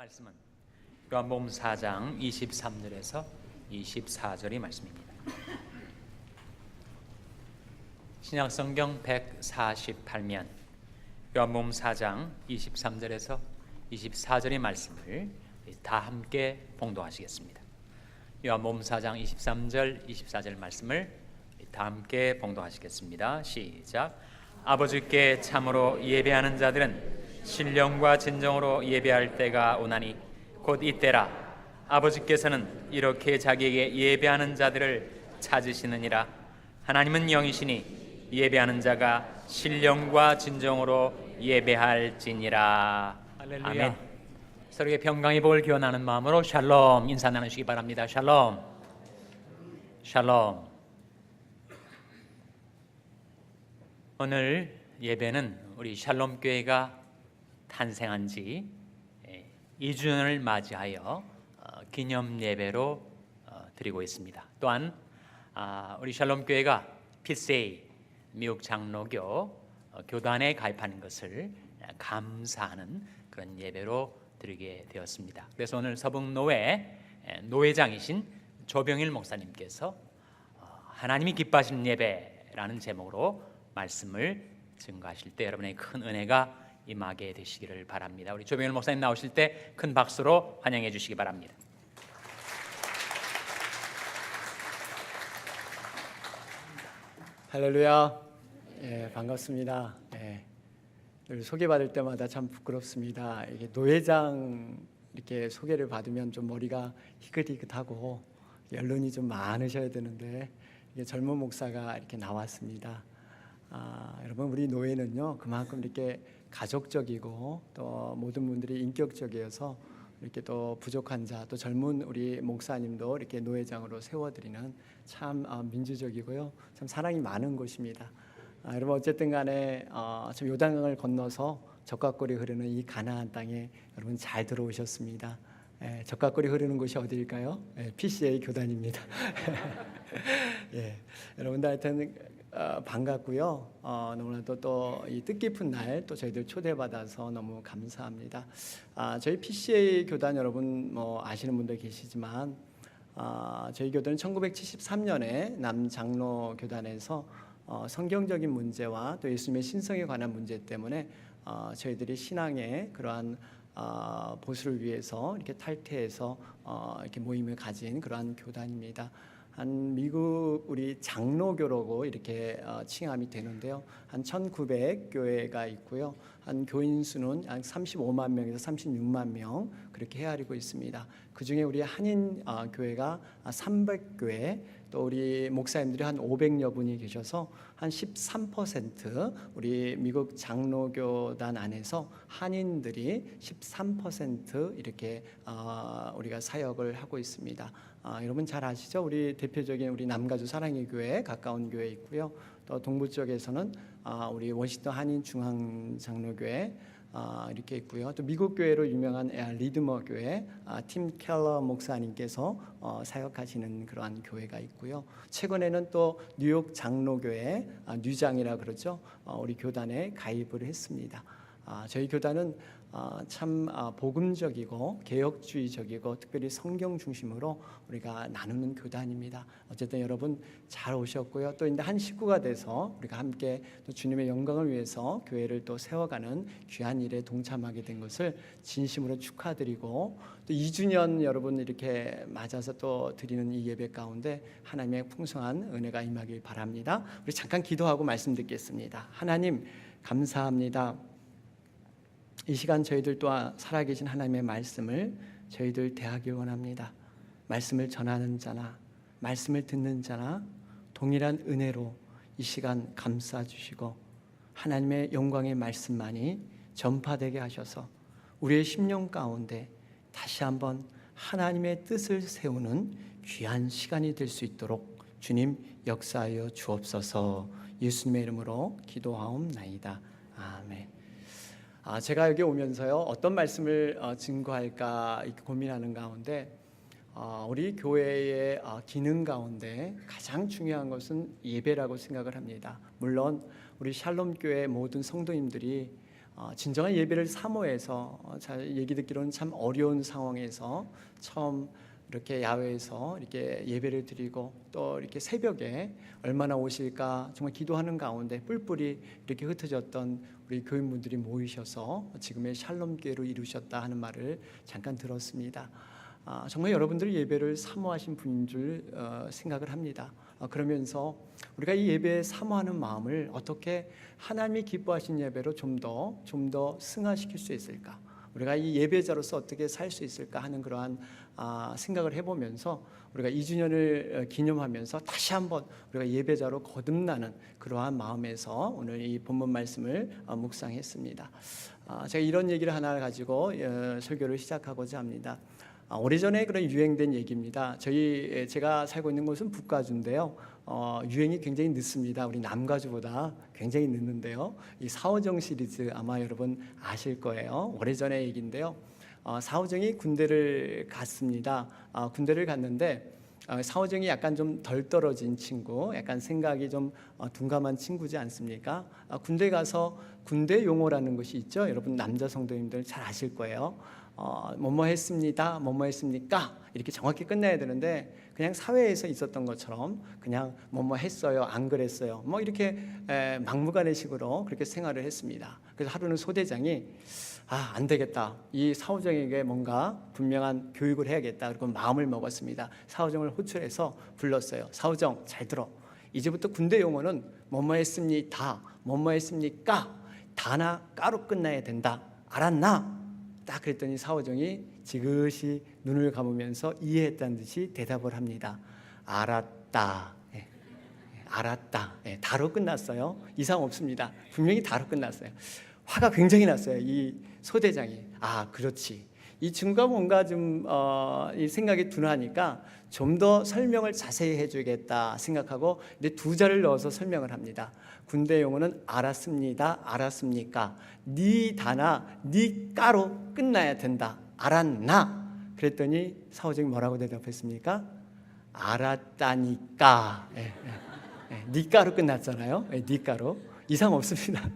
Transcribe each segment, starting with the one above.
말씀은 요한복음 4장 23절에서 24절의 말씀입니다. 신약성경 148면 요한복음 4장 23절에서 24절의 말씀을 다 함께 봉독하시겠습니다. 요한복음 4장 23절, 24절 말씀을 다 함께 봉독하시겠습니다. 시작. 아버지께 참으로 예배하는 자들은 신령과 진정으로 예배할 때가 오나니 곧 이때라. 아버지께서는 이렇게 자기에게 예배하는 자들을 찾으시느니라. 하나님은 영이시니 예배하는 자가 신령과 진정으로 예배할지니라. 할렐루야. 아멘. 서로에게 평강의 복을 기원하는 마음으로 샬롬 인사 나누시기 바랍니다. 샬롬. 샬롬. 오늘 예배는 우리 샬롬 교회가 탄생한 지 2주년을 맞이하여 기념 예배로 드리고 있습니다. 또한 우리 샬롬 교회가 PCA 미국 장로교 교단에 가입하는 것을 감사하는 그런 예배로 드리게 되었습니다. 그래서 오늘 서북노회 노회장이신 조병일 목사님께서 하나님이 기뻐하시는 예배라는 제목으로 말씀을 증거하실 때 여러분의 큰 은혜가 임하게 되시기를 바랍니다. 우리 조병일 목사님 나오실 때 큰 박수로 환영해 주시기 바랍니다. 할렐루야. 반갑습니다. 늘 소개받을 때마다 참 부끄럽습니다. 이게 노회장 이렇게 소개를 받으면 좀 머리가 희끗희끗하고 연륜이 좀 많으셔야 되는데 이게 젊은 목사가 이렇게 나왔습니다. 여러분, 우리 노회는요 그만큼 이렇게 가족적이고 또 모든 분들이 인격적이어서 이렇게 또 부족한 자, 또 젊은 우리 목사님도 이렇게 노회장으로 세워드리는 참 민주적이고요, 참 사랑이 많은 곳입니다. 여러분, 어쨌든 간에 참 요단강을 건너서 적과골이 흐르는 이 가나안 땅에 여러분 잘 들어오셨습니다. 적과골이 흐르는 곳이 어디일까요? PCA 교단입니다. 여러분들 하여튼 반갑고요. 너무나도 또 이 뜻깊은 날 또 저희들 초대받아서 너무 감사합니다. 저희 PCA 교단 여러분 뭐 아시는 분들 계시지만 저희 교단은 1973년에 남장로 교단에서 성경적인 문제와 또 예수님의 신성에 관한 문제 때문에 저희들이 신앙의 그러한 보수를 위해서 이렇게 탈퇴해서 이렇게 모임을 가진 그러한 교단입니다. 한 미국 우리 장로교라고 이렇게 칭함이 되는데요. 한 1900교회가 있고요. 한 교인 수는 한 35만 명에서 36만 명 그렇게 헤아리고 있습니다. 그 중에 우리 한인 교회가 300교회, 또 우리 목사님들이 한 500여 분이 계셔서 한 13% 우리 미국 장로교단 안에서 한인들이 13% 이렇게 우리가 사역을 하고 있습니다. 여러분 잘 아시죠? 우리 대표적인 우리 남가주 사랑의 교회 가까운 교회 있고요. 또 동부 쪽에서는 우리 워싱턴 한인 중앙 장로교회 이렇게 있고요. 또 미국 교회로 유명한 리드머 교회 팀 켈러 목사님께서 사역하시는 그러한 교회가 있고요. 최근에는 또 뉴욕 장로교회 뉴장이라 그러죠. 우리 교단에 가입을 했습니다. 저희 교단은 참 복음적이고 개혁주의적이고 특별히 성경 중심으로 우리가 나누는 교단입니다. 어쨌든 여러분 잘 오셨고요. 또 이제 한 식구가 돼서 우리가 함께 또 주님의 영광을 위해서 교회를 또 세워가는 귀한 일에 동참하게 된 것을 진심으로 축하드리고, 또 2주년 여러분 이렇게 맞아서 또 드리는 이 예배 가운데 하나님의 풍성한 은혜가 임하길 바랍니다. 우리 잠깐 기도하고 말씀 듣겠습니다. 하나님 감사합니다. 이 시간 저희들 또한 살아계신 하나님의 말씀을 저희들 대하길 원합니다. 말씀을 전하는 자나 말씀을 듣는 자나 동일한 은혜로 이 시간 감싸주시고 하나님의 영광의 말씀만이 전파되게 하셔서 우리의 심령 가운데 다시 한번 하나님의 뜻을 세우는 귀한 시간이 될 수 있도록 주님 역사하여 주옵소서. 예수님의 이름으로 기도하옵나이다. 아멘. 제가 여기 오면서요 어떤 말씀을 증거할까 고민하는 가운데 우리 교회의 기능 가운데 가장 중요한 것은 예배라고 생각을 합니다. 물론 우리 샬롬 교회 모든 성도님들이 진정한 예배를 사모해서 얘기 듣기로는 참 어려운 상황에서 처음 이렇게 야외에서 이렇게 예배를 드리고 또 이렇게 새벽에 얼마나 오실까 정말 기도하는 가운데 뿔뿔이 이렇게 흩어졌던 우리 교인분들이 모이셔서 지금의 샬롬교회로 이루셨다 하는 말을 잠깐 들었습니다. 정말 여러분들이 예배를 사모하신 분인 줄 생각을 합니다. 그러면서 우리가 이 예배에 사모하는 마음을 어떻게 하나님이 기뻐하신 예배로 좀 더 승화시킬 수 있을까? 우리가 이 예배자로서 어떻게 살 수 있을까 하는 그러한 생각을 해보면서 우리가 2주년을 기념하면서 다시 한번 우리가 예배자로 거듭나는 그러한 마음에서 오늘 이 본문 말씀을 묵상했습니다. 제가 이런 얘기를 하나 가지고 설교를 시작하고자 합니다. 오래전에 그런 유행된 얘기입니다. 제가 살고 있는 곳은 북가주인데요. 유행이 굉장히 늦습니다. 우리 남가주보다 굉장히 늦는데요. 이 사오정 시리즈 아마 여러분 아실 거예요. 오래전의 얘기인데요. 사오정이 군대를 갔습니다. 군대를 갔는데 사오정이 약간 좀 덜 떨어진 친구, 약간 생각이 좀 둔감한 친구지 않습니까? 군대 가서 군대 용어라는 것이 있죠. 여러분 남자 성도님들 잘 아실 거예요. 뭐뭐 했습니다, 뭐뭐 했습니까? 이렇게 정확히 끝내야 되는데 그냥 사회에서 있었던 것처럼 그냥 뭐뭐 했어요, 안 그랬어요, 뭐 이렇게 막무가내식으로 그렇게 생활을 했습니다. 그래서 하루는 소대장이 안 되겠다, 이 사오정에게 뭔가 분명한 교육을 해야겠다. 그리고 마음을 먹었습니다. 사오정을 호출해서 불렀어요. 사오정 잘 들어. 이제부터 군대 용어는 뭐뭐 했습니다, 뭐뭐 했습니까, 다나 까로 끝나야 된다. 알았나? 딱 그랬더니 사오정이 지그시 눈을 감으면서 이해했다는 듯이 대답을 합니다. 알았다. 알았다. 다로 끝났어요. 이상 없습니다. 분명히 다로 끝났어요. 화가 굉장히 났어요. 이 소대장이. 그렇지. 이 친구가 뭔가 좀 이 생각이 둔하니까 좀 더 설명을 자세히 해주겠다 생각하고 이제 두 자를 넣어서 설명을 합니다. 군대 용어는 알았습니다, 알았습니까, 니 다나 니 까로 끝나야 된다. 알았나? 그랬더니 사오정이 뭐라고 대답했습니까? 알았다니까. 니 까로 끝났잖아요. 니 까로. 이상 없습니다.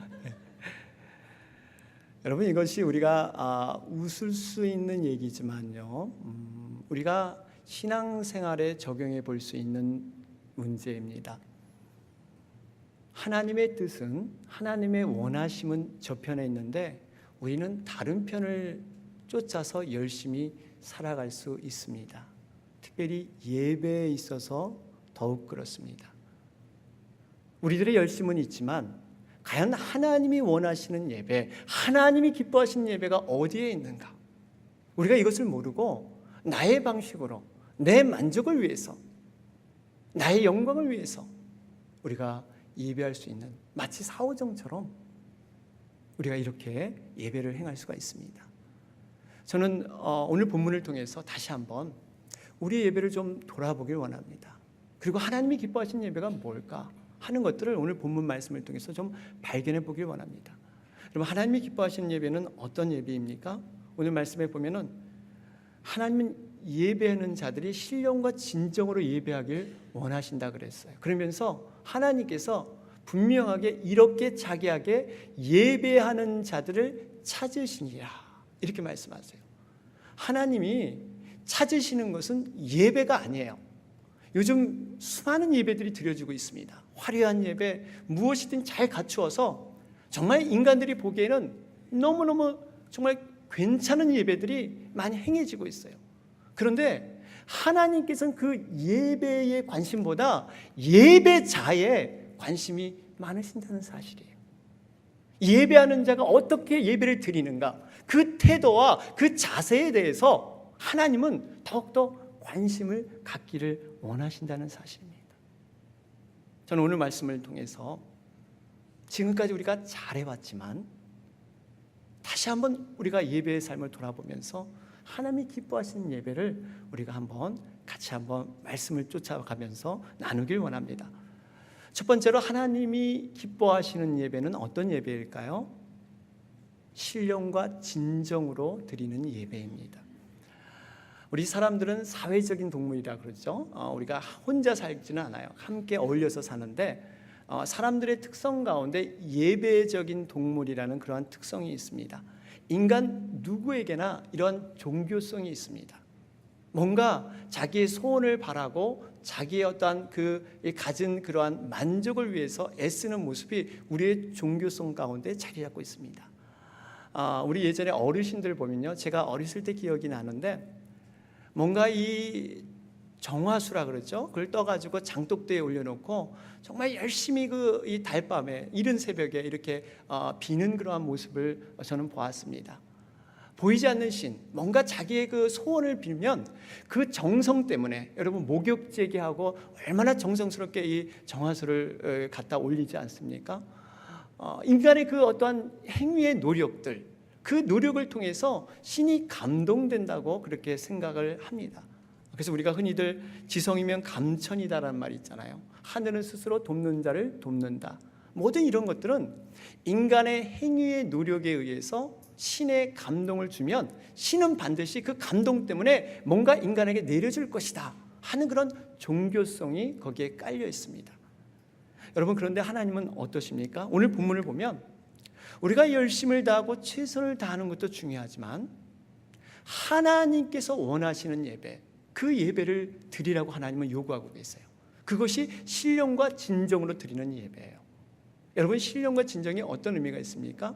여러분 이것이 우리가 웃을 수 있는 얘기지만요, 우리가 신앙생활에 적용해 볼 수 있는 문제입니다. 하나님의 뜻은, 하나님의 원하심은 저 편에 있는데 우리는 다른 편을 쫓아서 열심히 살아갈 수 있습니다. 특별히 예배에 있어서 더욱 그렇습니다. 우리들의 열심은 있지만 과연 하나님이 원하시는 예배, 하나님이 기뻐하시는 예배가 어디에 있는가? 우리가 이것을 모르고 나의 방식으로, 내 만족을 위해서, 나의 영광을 위해서 우리가 예배할 수 있는, 마치 사오정처럼 우리가 이렇게 예배를 행할 수가 있습니다. 저는 오늘 본문을 통해서 다시 한번 우리 예배를 좀 돌아보길 원합니다. 그리고 하나님이 기뻐하시는 예배가 뭘까 하는 것들을 오늘 본문 말씀을 통해서 좀 발견해 보길 원합니다. 여러분, 하나님이 기뻐하시는 예배는 어떤 예배입니까? 오늘 말씀에 보면은 하나님은 예배하는 자들이 신령과 진정으로 예배하길 원하신다 그랬어요. 그러면서 하나님께서 분명하게 이렇게 자기에게 예배하는 자들을 찾으시니라 이렇게 말씀하세요. 하나님이 찾으시는 것은 예배가 아니에요. 요즘 수많은 예배들이 드려지고 있습니다. 화려한 예배, 무엇이든 잘 갖추어서 정말 인간들이 보기에는 너무너무 정말 괜찮은 예배들이 많이 행해지고 있어요. 그런데 하나님께서는 그 예배의 관심보다 예배자의 관심이 많으신다는 사실이에요. 예배하는 자가 어떻게 예배를 드리는가, 그 태도와 그 자세에 대해서 하나님은 더욱더 관심을 갖기를 원하신다는 사실입니다. 저는 오늘 말씀을 통해서 지금까지 우리가 잘해왔지만 다시 한번 우리가 예배의 삶을 돌아보면서 하나님이 기뻐하시는 예배를 우리가 한번 같이 한번 말씀을 쫓아가면서 나누길 원합니다. 첫 번째로 하나님이 기뻐하시는 예배는 어떤 예배일까요? 신령과 진정으로 드리는 예배입니다. 우리 사람들은 사회적인 동물이라 그러죠. 우리가 혼자 살지는 않아요. 함께 어울려서 사는데 사람들의 특성 가운데 예배적인 동물이라는 그러한 특성이 있습니다. 인간 누구에게나 이런 종교성이 있습니다. 뭔가 자기의 소원을 바라고 자기의 어떠한 가진 그러한 만족을 위해서 애쓰는 모습이 우리의 종교성 가운데 자리 잡고 있습니다. 우리 예전에 어르신들 보면요, 제가 어렸을 때 기억이 나는데 뭔가 이 정화수라 그러죠. 그걸 떠가지고 장독대에 올려놓고 정말 열심히 이 달밤에 이른 새벽에 이렇게 비는 그러한 모습을 저는 보았습니다. 보이지 않는 신, 뭔가 자기의 그 소원을 빌면 그 정성 때문에, 여러분 목욕제기하고 얼마나 정성스럽게 이 정화수를 갖다 올리지 않습니까? 인간의 그 어떠한 행위의 노력들, 그 노력을 통해서 신이 감동된다고 그렇게 생각을 합니다. 그래서 우리가 흔히들 지성이면 감천이다라는 말이 있잖아요. 하늘은 스스로 돕는 자를 돕는다. 모든 이런 것들은 인간의 행위의 노력에 의해서 신의 감동을 주면 신은 반드시 그 감동 때문에 뭔가 인간에게 내려줄 것이다 하는 그런 종교성이 거기에 깔려 있습니다. 여러분, 그런데 하나님은 어떠십니까? 오늘 본문을 보면 우리가 열심을 다하고 최선을 다하는 것도 중요하지만 하나님께서 원하시는 예배, 그 예배를 드리라고 하나님은 요구하고 계세요. 그것이 신령과 진정으로 드리는 예배예요. 여러분, 신령과 진정이 어떤 의미가 있습니까?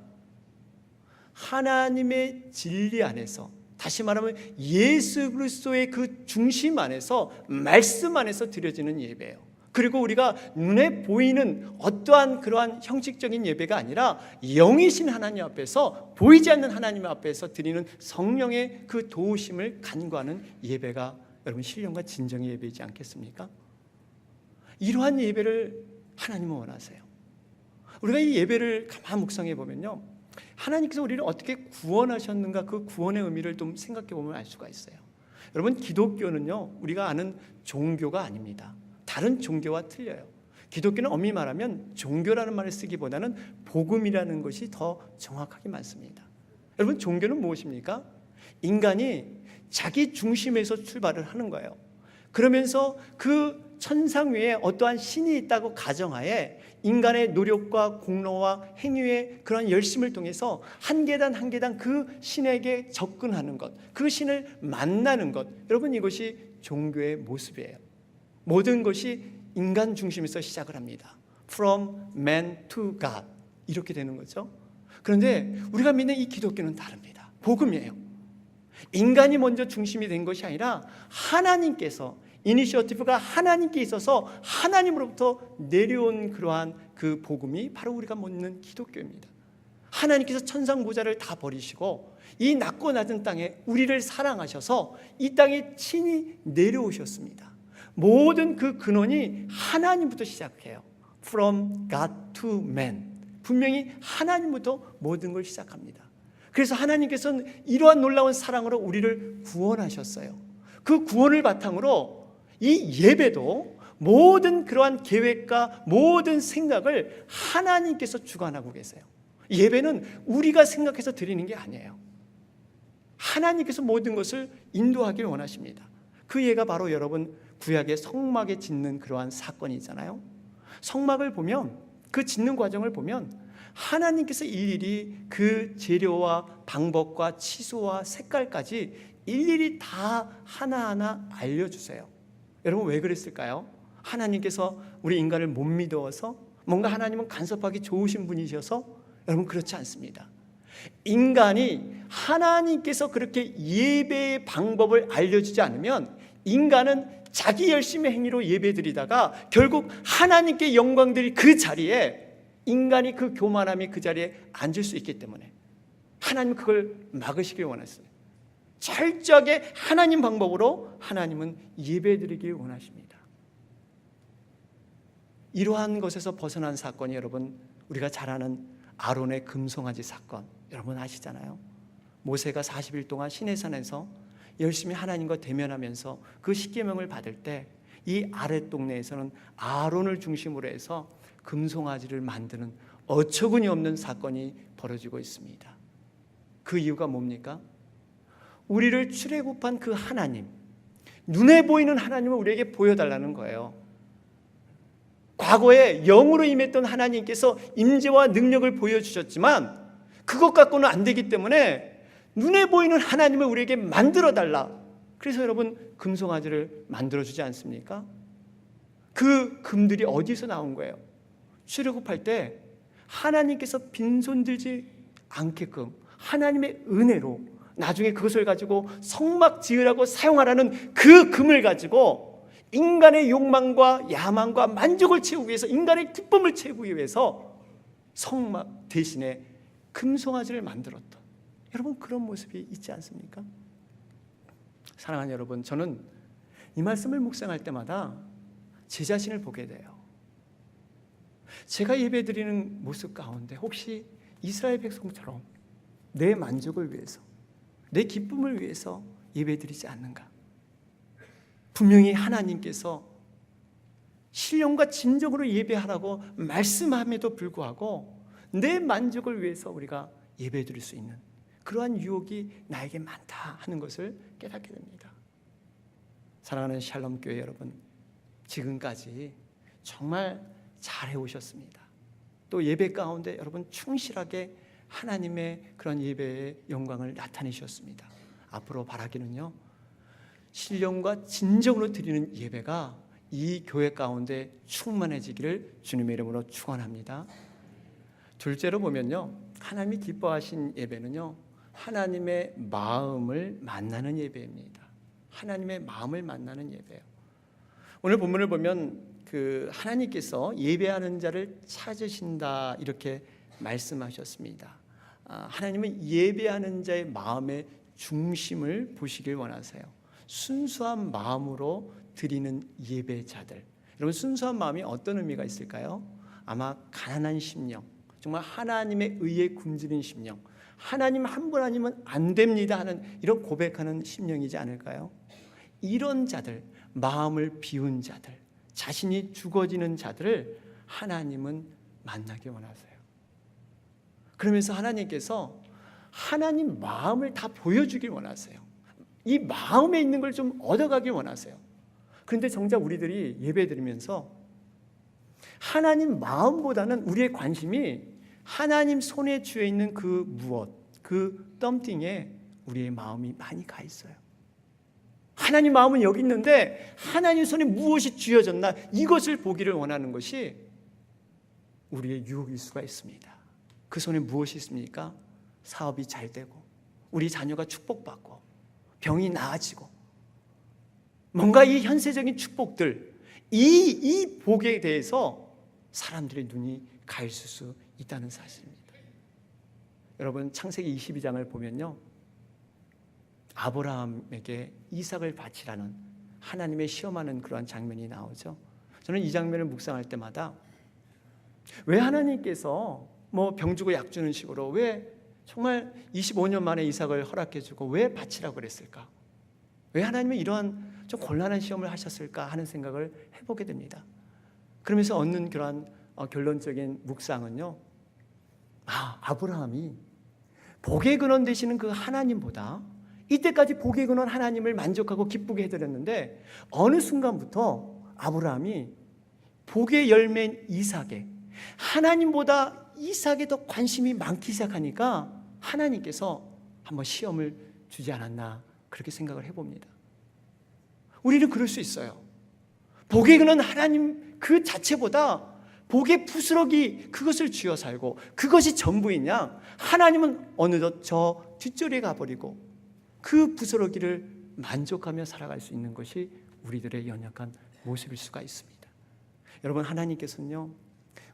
하나님의 진리 안에서, 다시 말하면 예수 그리스도의 그 중심 안에서, 말씀 안에서 드려지는 예배예요. 그리고 우리가 눈에 보이는 어떠한 그러한 형식적인 예배가 아니라 영이신 하나님 앞에서, 보이지 않는 하나님 앞에서 드리는 성령의 그 도우심을 간구하는 예배가 여러분 신령과 진정의 예배이지 않겠습니까? 이러한 예배를 하나님은 원하세요. 우리가 이 예배를 가만 묵상해 보면요, 하나님께서 우리를 어떻게 구원하셨는가, 그 구원의 의미를 좀 생각해 보면 알 수가 있어요. 여러분, 기독교는요, 우리가 아는 종교가 아닙니다. 다른 종교와 틀려요. 기독교는 엄밀히 말하면 종교라는 말을 쓰기보다는 복음이라는 것이 더 정확하게 맞습니다. 여러분, 종교는 무엇입니까? 인간이 자기 중심에서 출발을 하는 거예요. 그러면서 그 천상 위에 어떠한 신이 있다고 가정하에 인간의 노력과 공로와 행위의 그런 열심을 통해서 한 계단 한 계단 그 신에게 접근하는 것, 그 신을 만나는 것, 여러분 이것이 종교의 모습이에요. 모든 것이 인간 중심에서 시작을 합니다. From man to God, 이렇게 되는 거죠. 그런데 우리가 믿는 이 기독교는 다릅니다. 복음이에요. 인간이 먼저 중심이 된 것이 아니라 하나님께서, 이니셔티브가 하나님께 있어서 하나님으로부터 내려온 그러한 그 복음이 바로 우리가 믿는 기독교입니다. 하나님께서 천상 보좌를 다 버리시고 이 낮고 낮은 땅에 우리를 사랑하셔서 이 땅에 친히 내려오셨습니다. 모든 그 근원이 하나님부터 시작해요. From God to man. 분명히 하나님부터 모든 걸 시작합니다. 그래서 하나님께서는 이러한 놀라운 사랑으로 우리를 구원하셨어요. 그 구원을 바탕으로 이 예배도 모든 그러한 계획과 모든 생각을 하나님께서 주관하고 계세요. 예배는 우리가 생각해서 드리는 게 아니에요. 하나님께서 모든 것을 인도하길 원하십니다. 그 예가 바로 여러분 구약의 성막에 짓는 그러한 사건이 있잖아요. 성막을 보면, 그 짓는 과정을 보면 하나님께서 일일이 그 재료와 방법과 치수와 색깔까지 일일이 다 하나하나 알려주세요. 여러분 왜 그랬을까요? 하나님께서 우리 인간을 못 믿어서, 뭔가 하나님은 간섭하기 좋으신 분이셔서? 여러분 그렇지 않습니다. 인간이 하나님께서 그렇게 예배의 방법을 알려주지 않으면 인간은 자기 열심의 행위로 예배드리다가 결국 하나님께 영광드릴 그 자리에, 인간이 그 교만함이 그 자리에 앉을 수 있기 때문에 하나님은 그걸 막으시길 원했어요. 철저하게 하나님 방법으로 하나님은 예배드리길 원하십니다. 이러한 것에서 벗어난 사건이 여러분 우리가 잘 아는 아론의 금송아지 사건, 여러분 아시잖아요. 모세가 40일 동안 시내산에서 열심히 하나님과 대면하면서 그 십계명을 받을 때 이 아랫 동네에서는 아론을 중심으로 해서 금송아지를 만드는 어처구니 없는 사건이 벌어지고 있습니다. 그 이유가 뭡니까? 우리를 출애굽한 그 하나님, 눈에 보이는 하나님을 우리에게 보여달라는 거예요. 과거에 영으로 임했던 하나님께서 임재와 능력을 보여주셨지만 그것 갖고는 안 되기 때문에 눈에 보이는 하나님을 우리에게 만들어 달라. 그래서 여러분 금송아지를 만들어주지 않습니까? 그 금들이 어디서 나온 거예요? 출애굽할 때 하나님께서 빈손 들지 않게끔 하나님의 은혜로 나중에 그것을 가지고 성막 지으라고 사용하라는 그 금을 가지고 인간의 욕망과 야망과 만족을 채우기 위해서, 인간의 기쁨을 채우기 위해서 성막 대신에 금송아지를 만들었던, 여러분 그런 모습이 있지 않습니까? 사랑하는 여러분, 저는 이 말씀을 묵상할 때마다 제 자신을 보게 돼요. 제가 예배드리는 모습 가운데 혹시 이스라엘 백성처럼 내 만족을 위해서, 내 기쁨을 위해서 예배드리지 않는가? 분명히 하나님께서 신령과 진정으로 예배하라고 말씀함에도 불구하고 내 만족을 위해서 우리가 예배드릴 수 있는 그러한 유혹이 나에게 많다 하는 것을 깨닫게 됩니다. 사랑하는 샬롬교회 여러분, 지금까지 정말 잘 해오셨습니다. 또 예배 가운데 여러분 충실하게 하나님의 그런 예배의 영광을 나타내셨습니다. 앞으로 바라기는요, 신령과 진정으로 드리는 예배가 이 교회 가운데 충만해지기를 주님의 이름으로 축원합니다. 둘째로 보면요, 하나님이 기뻐하신 예배는요, 하나님의 마음을 만나는 예배입니다. 하나님의 마음을 만나는 예배예요. 오늘 본문을 보면 하나님께서 예배하는 자를 찾으신다 이렇게 말씀하셨습니다. 하나님은 예배하는 자의 마음의 중심을 보시길 원하세요. 순수한 마음으로 드리는 예배자들. 여러분, 순수한 마음이 어떤 의미가 있을까요? 아마 가난한 심령, 정말 하나님의 의에 굶주린 심령, 하나님 한 분 아니면 안 됩니다 하는 이런 고백하는 심령이지 않을까요? 이런 자들, 마음을 비운 자들, 자신이 죽어지는 자들을 하나님은 만나기 원하세요. 그러면서 하나님께서 하나님 마음을 다 보여주길 원하세요. 이 마음에 있는 걸 좀 얻어가길 원하세요. 그런데 정작 우리들이 예배드리면서 하나님 마음보다는 우리의 관심이 하나님 손에 쥐어 있는 그 무엇, 그 덤띵에 우리의 마음이 많이 가 있어요. 하나님 마음은 여기 있는데 하나님 손에 무엇이 쥐어졌나, 이것을 보기를 원하는 것이 우리의 유혹일 수가 있습니다. 그 손에 무엇이 있습니까? 사업이 잘 되고, 우리 자녀가 축복받고, 병이 나아지고, 뭔가 이 현세적인 축복들, 이 복에 대해서 사람들의 눈이 가 있을 수 있다는 사실입니다. 여러분, 창세기 22장을 보면요, 아브라함에게 이삭을 바치라는 하나님의 시험하는 그러한 장면이 나오죠. 저는 이 장면을 묵상할 때마다 왜 하나님께서 병 주고 약 주는 식으로 왜 정말 25년 만에 이삭을 허락해 주고 왜 바치라고 그랬을까? 왜 하나님은 이러한 좀 곤란한 시험을 하셨을까 하는 생각을 해보게 됩니다. 그러면서 얻는 그러한 결론적인 묵상은요, 아브라함이 복의 근원 되시는 그 하나님보다 이때까지 복의 근원 하나님을 만족하고 기쁘게 해드렸는데 어느 순간부터 아브라함이 복의 열매인 이삭에, 하나님보다 이삭에 더 관심이 많기 시작하니까 하나님께서 한번 시험을 주지 않았나, 그렇게 생각을 해봅니다. 우리는 그럴 수 있어요. 복의 근원 하나님 그 자체보다 복의 부스러기, 그것을 쥐어 살고 그것이 전부인 양, 하나님은 어느덧 저 뒷자리에 가버리고 그 부스러기를 만족하며 살아갈 수 있는 것이 우리들의 연약한 모습일 수가 있습니다. 여러분, 하나님께서는요,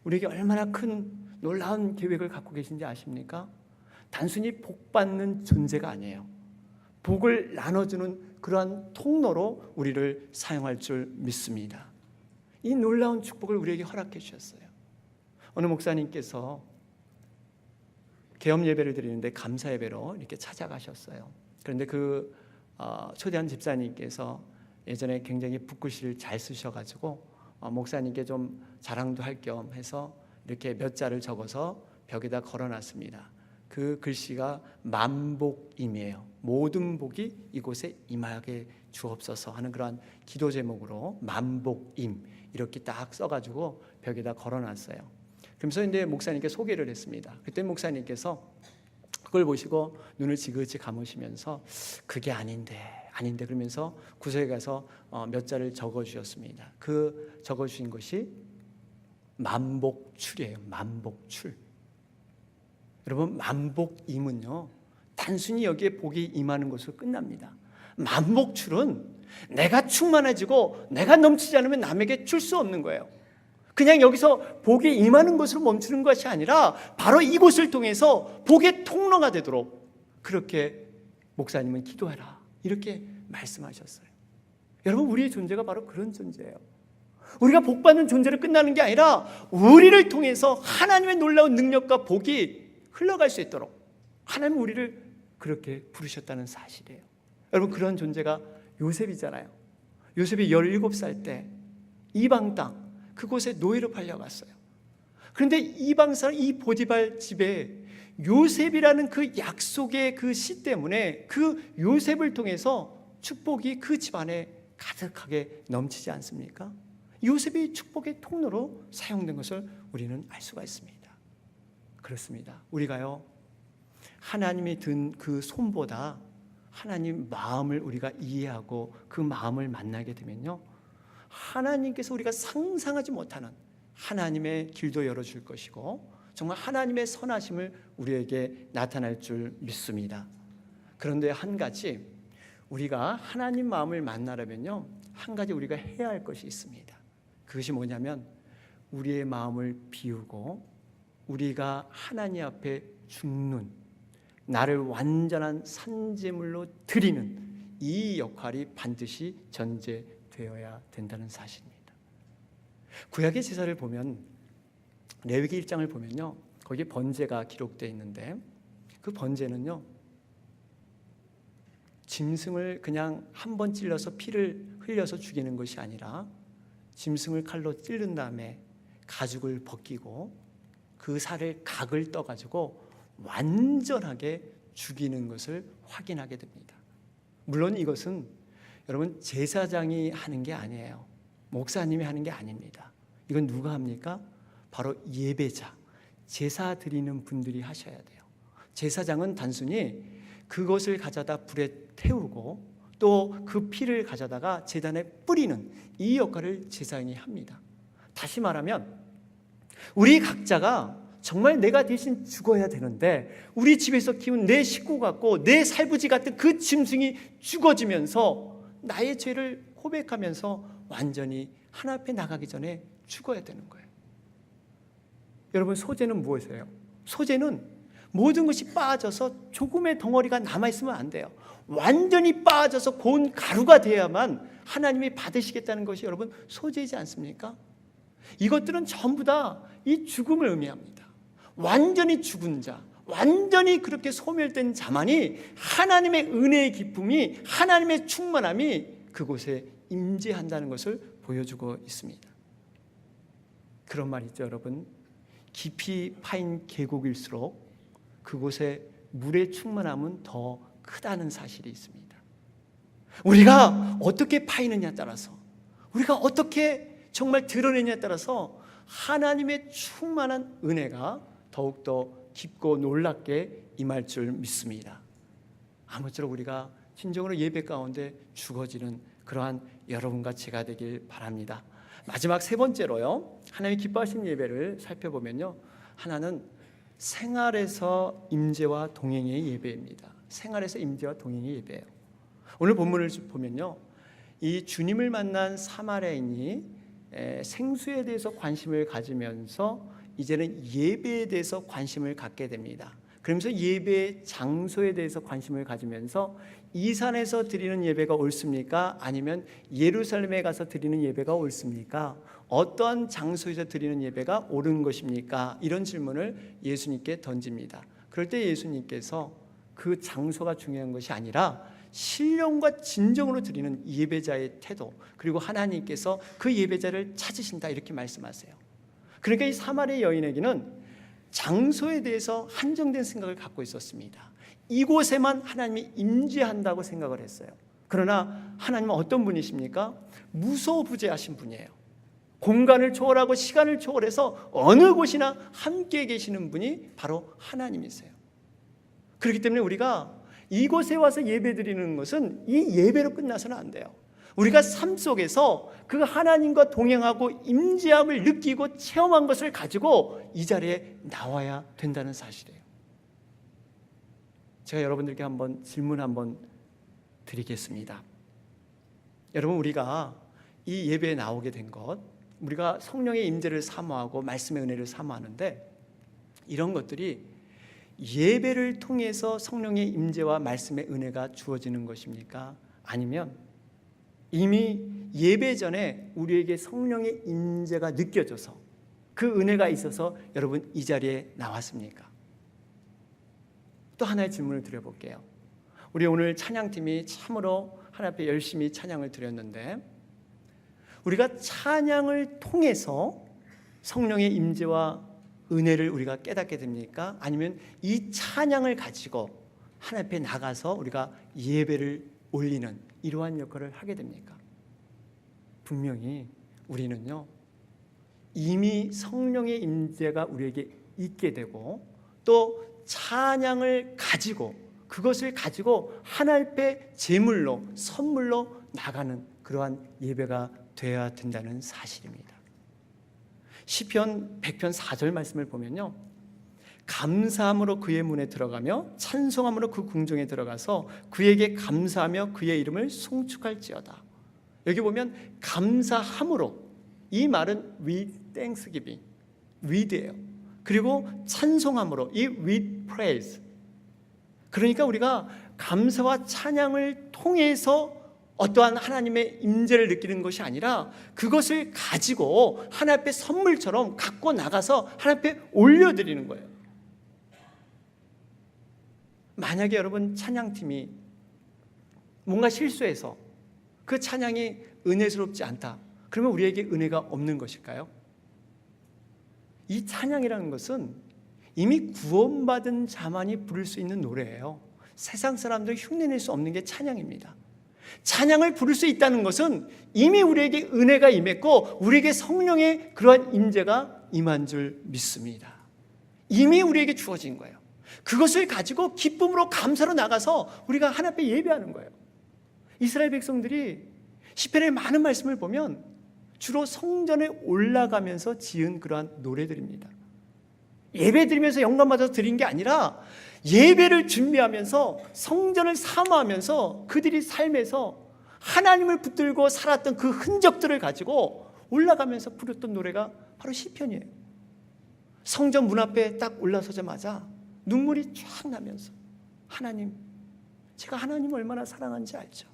우리에게 얼마나 큰 놀라운 계획을 갖고 계신지 아십니까? 단순히 복 받는 존재가 아니에요. 복을 나눠주는 그러한 통로로 우리를 사용할 줄 믿습니다. 이 놀라운 축복을 우리에게 허락해 주셨어요. 어느 목사님께서 계엄 예배를 드리는데 감사 예배로 이렇게 찾아가셨어요. 그런데 초대한 집사님께서 예전에 굉장히 붓글씨를 잘 쓰셔가지고 목사님께 좀 자랑도 할 겸 해서 이렇게 몇 자를 적어서 벽에다 걸어놨습니다. 그 글씨가 만복임이에요. 모든 복이 이곳에 임하게 주옵소서 하는 그러한 기도 제목으로 만복임 이렇게 딱 써가지고 벽에다 걸어놨어요. 그러면서 이제 목사님께 소개를 했습니다. 그때 목사님께서 그걸 보시고 눈을 지그시 감으시면서 그게 아닌데 그러면서 구석에 가서 몇 자를 적어주셨습니다. 그 적어주신 것이 만복출이에요. 만복출. 여러분, 만복임은요 단순히 여기에 복이 임하는 것으로 끝납니다. 만복출은 내가 충만해지고 내가 넘치지 않으면 남에게 줄 수 없는 거예요. 그냥 여기서 복이 임하는 것으로 멈추는 것이 아니라 바로 이곳을 통해서 복의 통로가 되도록 그렇게 목사님은 기도해라 이렇게 말씀하셨어요. 여러분, 우리의 존재가 바로 그런 존재예요. 우리가 복받는 존재로 끝나는 게 아니라 우리를 통해서 하나님의 놀라운 능력과 복이 흘러갈 수 있도록 하나님은 우리를 그렇게 부르셨다는 사실이에요. 여러분, 그런 존재가 요셉이잖아요. 요셉이 17살 때 이방 땅 그곳에 노예로 팔려갔어요. 그런데 이방 사람 이 보디발 집에 요셉이라는 그 약속의 그 씨 때문에 그 요셉을 통해서 축복이 그 집안에 가득하게 넘치지 않습니까? 요셉이 축복의 통로로 사용된 것을 우리는 알 수가 있습니다. 그렇습니다. 우리가요 하나님이 든 그 손보다 하나님 마음을 우리가 이해하고 그 마음을 만나게 되면요 하나님께서 우리가 상상하지 못하는 하나님의 길도 열어줄 것이고 정말 하나님의 선하심을 우리에게 나타날 줄 믿습니다. 그런데 한 가지 우리가 하나님 마음을 만나려면요 한 가지 우리가 해야 할 것이 있습니다. 그것이 뭐냐면 우리의 마음을 비우고 우리가 하나님 앞에 죽는 나를 완전한 산제물로 드리는 이 역할이 반드시 전제되어야 된다는 사실입니다. 구약의 제사를 보면 레위기 1장을 보면요 거기에 번제가 기록되어 있는데 그 번제는요 짐승을 그냥 한 번 찔러서 피를 흘려서 죽이는 것이 아니라 짐승을 칼로 찌른 다음에 가죽을 벗기고 그 살을 각을 떠가지고 완전하게 죽이는 것을 확인하게 됩니다. 물론 이것은 여러분 제사장이 하는 게 아니에요. 목사님이 하는 게 아닙니다. 이건 누가 합니까? 바로 예배자, 제사 드리는 분들이 하셔야 돼요. 제사장은 단순히 그것을 가져다 불에 태우고 또 그 피를 가져다가 제단에 뿌리는 이 역할을 제사장이 합니다. 다시 말하면 우리 각자가 정말 내가 대신 죽어야 되는데 우리 집에서 키운 내 식구 같고 내 살부지 같은 그 짐승이 죽어지면서 나의 죄를 고백하면서 완전히 하나님 앞에 나가기 전에 죽어야 되는 거예요. 여러분, 소재는 무엇이에요? 소재는 모든 것이 빠져서 조금의 덩어리가 남아있으면 안 돼요. 완전히 빠져서 고운 가루가 돼야만 하나님이 받으시겠다는 것이 여러분 소재이지 않습니까? 이것들은 전부 다 이 죽음을 의미합니다. 완전히 죽은 자, 완전히 그렇게 소멸된 자만이 하나님의 은혜의 기쁨이 하나님의 충만함이 그곳에 임재한다는 것을 보여주고 있습니다. 그런 말 있죠, 여러분. 깊이 파인 계곡일수록 그곳에 물의 충만함은 더 크다는 사실이 있습니다. 우리가 어떻게 파이느냐에 따라서 우리가 어떻게 정말 드러내냐에 따라서 하나님의 충만한 은혜가 더욱더 깊고 놀랍게 임할 줄 믿습니다. 아무쪼록 우리가 진정으로 예배 가운데 죽어지는 그러한 여러분과 제가 되길 바랍니다. 마지막 세 번째로요, 하나님이 기뻐하시는 예배를 살펴보면요, 하나는 생활에서 임재와 동행의 예배입니다. 생활에서 임재와 동행의 예배예요. 오늘 본문을 보면요, 이 주님을 만난 사마리아인이 생수에 대해서 관심을 가지면서 이제는 예배에 대해서 관심을 갖게 됩니다. 그러면서 예배 장소에 대해서 관심을 가지면서 이 산에서 드리는 예배가 옳습니까? 아니면 예루살렘에 가서 드리는 예배가 옳습니까? 어떠한 장소에서 드리는 예배가 옳은 것입니까? 이런 질문을 예수님께 던집니다. 그럴 때 예수님께서 그 장소가 중요한 것이 아니라 신령과 진정으로 드리는 예배자의 태도, 그리고 하나님께서 그 예배자를 찾으신다 이렇게 말씀하세요. 그러니까 이 사마리아 여인에게는 장소에 대해서 한정된 생각을 갖고 있었습니다. 이곳에만 하나님이 임재한다고 생각을 했어요. 그러나 하나님은 어떤 분이십니까? 무소부재하신 분이에요. 공간을 초월하고 시간을 초월해서 어느 곳이나 함께 계시는 분이 바로 하나님이세요. 그렇기 때문에 우리가 이곳에 와서 예배드리는 것은 이 예배로 끝나서는 안 돼요. 우리가 삶 속에서 그 하나님과 동행하고 임재함을 느끼고 체험한 것을 가지고 이 자리에 나와야 된다는 사실이에요. 제가 여러분들께 질문 한번 드리겠습니다. 여러분, 우리가 이 예배에 나오게 된 것, 우리가 성령의 임재를 사모하고 말씀의 은혜를 사모하는데, 이런 것들이 예배를 통해서 성령의 임재와 말씀의 은혜가 주어지는 것입니까? 아니면 이미 예배 전에 우리에게 성령의 임재가 느껴져서 그 은혜가 있어서 여러분 이 자리에 나왔습니까? 또 하나의 질문을 드려볼게요. 우리 오늘 찬양팀이 참으로 하나님 앞에 열심히 찬양을 드렸는데, 우리가 찬양을 통해서 성령의 임재와 은혜를 우리가 깨닫게 됩니까? 아니면 이 찬양을 가지고 하나님 앞에 나가서 우리가 예배를 올리는 이러한 역할을 하게 됩니까? 분명히 우리는요, 이미 성령의 임재가 우리에게 있게 되고, 또 찬양을 가지고 그것을 가지고 하나님 앞에 제물로 선물로 나가는 그러한 예배가 되어야 된다는 사실입니다. 시편 100편 4절 말씀을 보면요, 감사함으로 그의 문에 들어가며 찬송함으로 그 궁정에 들어가서 그에게 감사하며 그의 이름을 송축할지어다. 여기 보면 감사함으로, 이 말은 with thanksgiving, with예요. 그리고 찬송함으로, 이 with praise. 그러니까 우리가 감사와 찬양을 통해서 어떠한 하나님의 임재를 느끼는 것이 아니라 그것을 가지고 하나님 앞에 선물처럼 갖고 나가서 하나님 앞에 올려드리는 거예요. 만약에 여러분 찬양팀이 뭔가 실수해서 그 찬양이 은혜스럽지 않다, 그러면 우리에게 은혜가 없는 것일까요? 이 찬양이라는 것은 이미 구원받은 자만이 부를 수 있는 노래예요. 세상 사람들이 흉내낼 수 없는 게 찬양입니다. 찬양을 부를 수 있다는 것은 이미 우리에게 은혜가 임했고 우리에게 성령의 그러한 임재가 임한 줄 믿습니다. 이미 우리에게 주어진 거예요. 그것을 가지고 기쁨으로 감사로 나가서 우리가 하나님 앞에 예배하는 거예요. 이스라엘 백성들이 시편의 많은 말씀을 보면 주로 성전에 올라가면서 지은 그러한 노래들입니다. 예배 드리면서 영감 받아서 드린 게 아니라 예배를 준비하면서 성전을 사모하면서 그들이 삶에서 하나님을 붙들고 살았던 그 흔적들을 가지고 올라가면서 부렸던 노래가 바로 시편이에요. 성전 문 앞에 딱 올라서자마자 눈물이 쫙 나면서, 하나님, 제가 하나님을 얼마나 사랑하는지 알죠?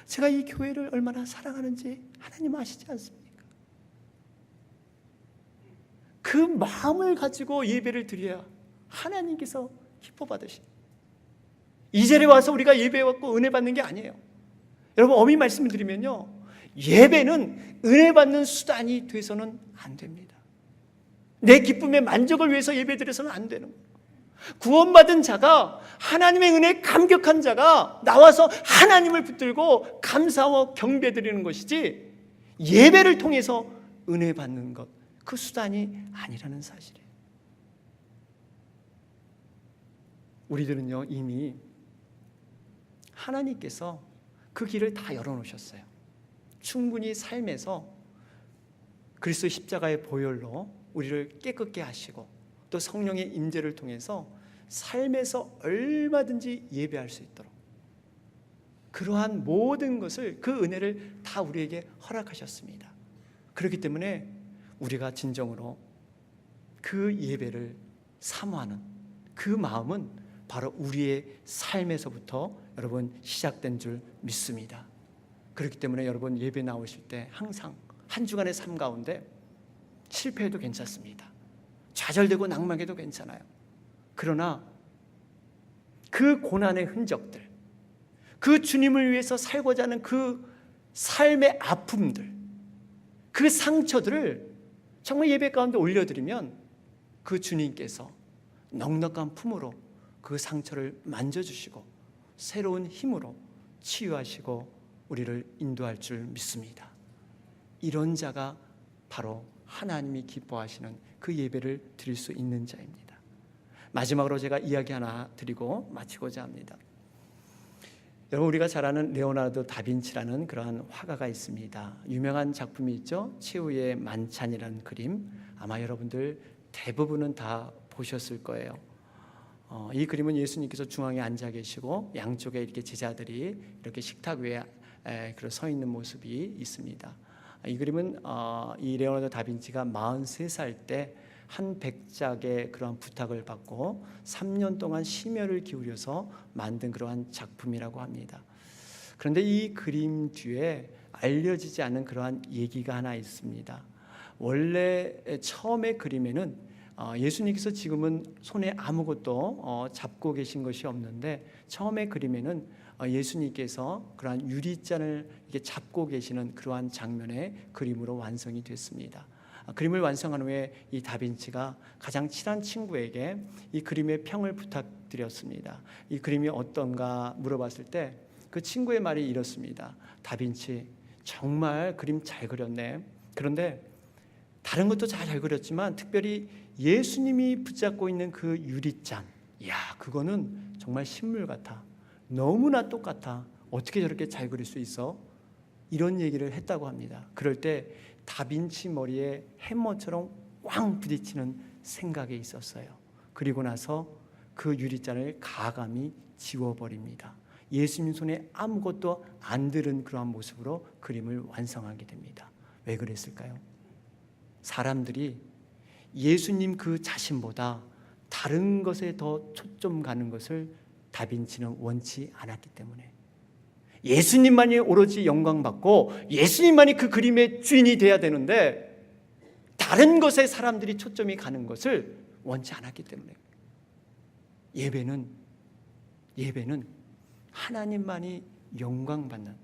제가 이 교회를 얼마나 사랑하는지 하나님 아시지 않습니까? 그 마음을 가지고 예배를 드려야 하나님께서 기뻐 받으시. 이 자리에 와서 우리가 예배받고 은혜 받는 게 아니에요. 여러분, 엄히 말씀을 드리면요, 예배는 은혜 받는 수단이 돼서는 안 됩니다. 내 기쁨의 만족을 위해서 예배 드려서는 안 되는 거예요. 구원받은 자가, 하나님의 은혜에 감격한 자가 나와서 하나님을 붙들고 감사와 경배 드리는 것이지, 예배를 통해서 은혜 받는 것, 그 수단이 아니라는 사실이에요. 우리들은요, 이미 하나님께서 그 길을 다 열어놓으셨어요. 충분히 삶에서 그리스도 십자가의 보혈로 우리를 깨끗게 하시고, 또 성령의 임재를 통해서 삶에서 얼마든지 예배할 수 있도록 그러한 모든 것을, 그 은혜를 다 우리에게 허락하셨습니다. 그렇기 때문에 우리가 진정으로 그 예배를 사모하는 그 마음은 바로 우리의 삶에서부터 여러분 시작된 줄 믿습니다. 그렇기 때문에 여러분 예배 나오실 때 항상 한 주간의 삶 가운데 실패해도 괜찮습니다. 좌절되고 낙망해도 괜찮아요. 그러나 그 고난의 흔적들, 그 주님을 위해서 살고자 하는 그 삶의 아픔들, 그 상처들을 정말 예배 가운데 올려드리면 그 주님께서 넉넉한 품으로 그 상처를 만져주시고 새로운 힘으로 치유하시고 우리를 인도할 줄 믿습니다. 이런 자가 바로 하나님이 기뻐하시는 그 예배를 드릴 수 있는 자입니다. 마지막으로 제가 이야기 하나 드리고 마치고자 합니다. 여러분, 우리가 잘 아는 레오나르도 다빈치라는 그러한 화가가 있습니다. 유명한 작품이 있죠. 최후의 만찬이라는 그림. 아마 여러분들 대부분은 다 보셨을 거예요. 이 그림은 예수님께서 중앙에 앉아 계시고 양쪽에 이렇게 제자들이 이렇게 식탁 위에 서 있는 모습이 있습니다. 이 그림은 이 레오나르도 다빈치가 43살 때 한 백작의 그러한 부탁을 받고 3년 동안 심혈을 기울여서 만든 그러한 작품이라고 합니다. 그런데 이 그림 뒤에 알려지지 않은 그러한 얘기가 하나 있습니다. 원래 처음에 그림에는 예수님께서 지금은 손에 아무것도 잡고 계신 것이 없는데 처음에 그림에는 예수님께서 그러한 유리잔을 이렇게 잡고 계시는 그러한 장면의 그림으로 완성이 됐습니다. 그림을 완성한 후에 이 다빈치가 가장 친한 친구에게 이 그림의 평을 부탁드렸습니다. 이 그림이 어떤가 물어봤을 때 그 친구의 말이 이렇습니다. 다빈치, 정말 그림 잘 그렸네. 그런데 다른 것도 잘 그렸지만 특별히 예수님이 붙잡고 있는 그 유리잔, 이야, 그거는 정말 신물 같아. 너무나 똑같아. 어떻게 저렇게 잘 그릴 수 있어? 이런 얘기를 했다고 합니다. 그럴 때 다빈치 머리에 해머처럼 꽝 부딪히는 생각이 있었어요. 그리고 나서 그 유리잔을 가감히 지워버립니다. 예수님 손에 아무것도 안 들은 그러한 모습으로 그림을 완성하게 됩니다. 왜 그랬을까요? 사람들이 예수님 그 자신보다 다른 것에 더 초점 가는 것을 다빈치는 원치 않았기 때문에, 예수님만이 오로지 영광받고 예수님만이 그 그림의 주인이 돼야 되는데 다른 것에 사람들이 초점이 가는 것을 원치 않았기 때문에 예배는 하나님만이 영광받는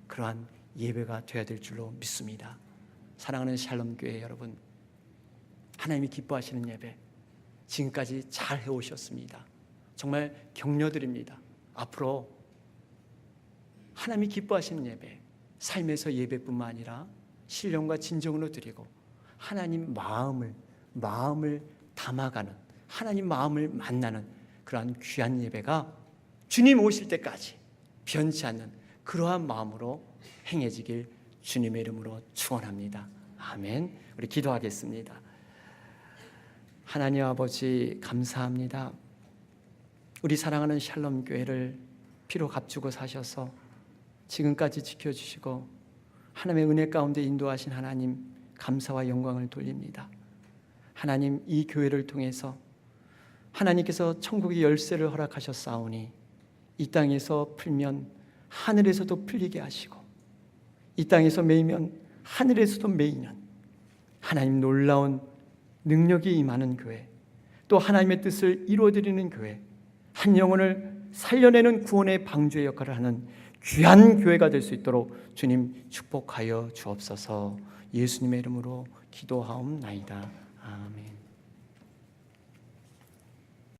그러한 예배가 되어야 될 줄로 믿습니다. 사랑하는 샬롬교회 여러분, 하나님이 기뻐하시는 예배 지금까지 잘 해오셨습니다. 정말 격려드립니다. 앞으로 하나님이 기뻐하시는 예배, 삶에서 예배뿐만 아니라 신령과 진정으로 드리고 하나님 마음을 담아가는, 하나님 마음을 만나는 그러한 귀한 예배가 주님 오실 때까지 변치 않는 그러한 마음으로 행해지길 주님의 이름으로 축원합니다. 아멘. 우리 기도하겠습니다. 하나님 아버지, 감사합니다. 우리 사랑하는 샬롬 교회를 피로 값주고 사셔서 지금까지 지켜주시고 하나님의 은혜 가운데 인도하신 하나님, 감사와 영광을 돌립니다. 하나님, 이 교회를 통해서 하나님께서 천국의 열쇠를 허락하셨사오니 이 땅에서 풀면 하늘에서도 풀리게 하시고 이 땅에서 매이면 하늘에서도 매이는 하나님 놀라운 능력이 임하는 교회, 또 하나님의 뜻을 이루어드리는 교회, 한 영혼을 살려내는 구원의 방주의 역할을 하는 귀한 교회가 될 수 있도록 주님 축복하여 주옵소서. 예수님의 이름으로 기도하옵나이다. 아멘.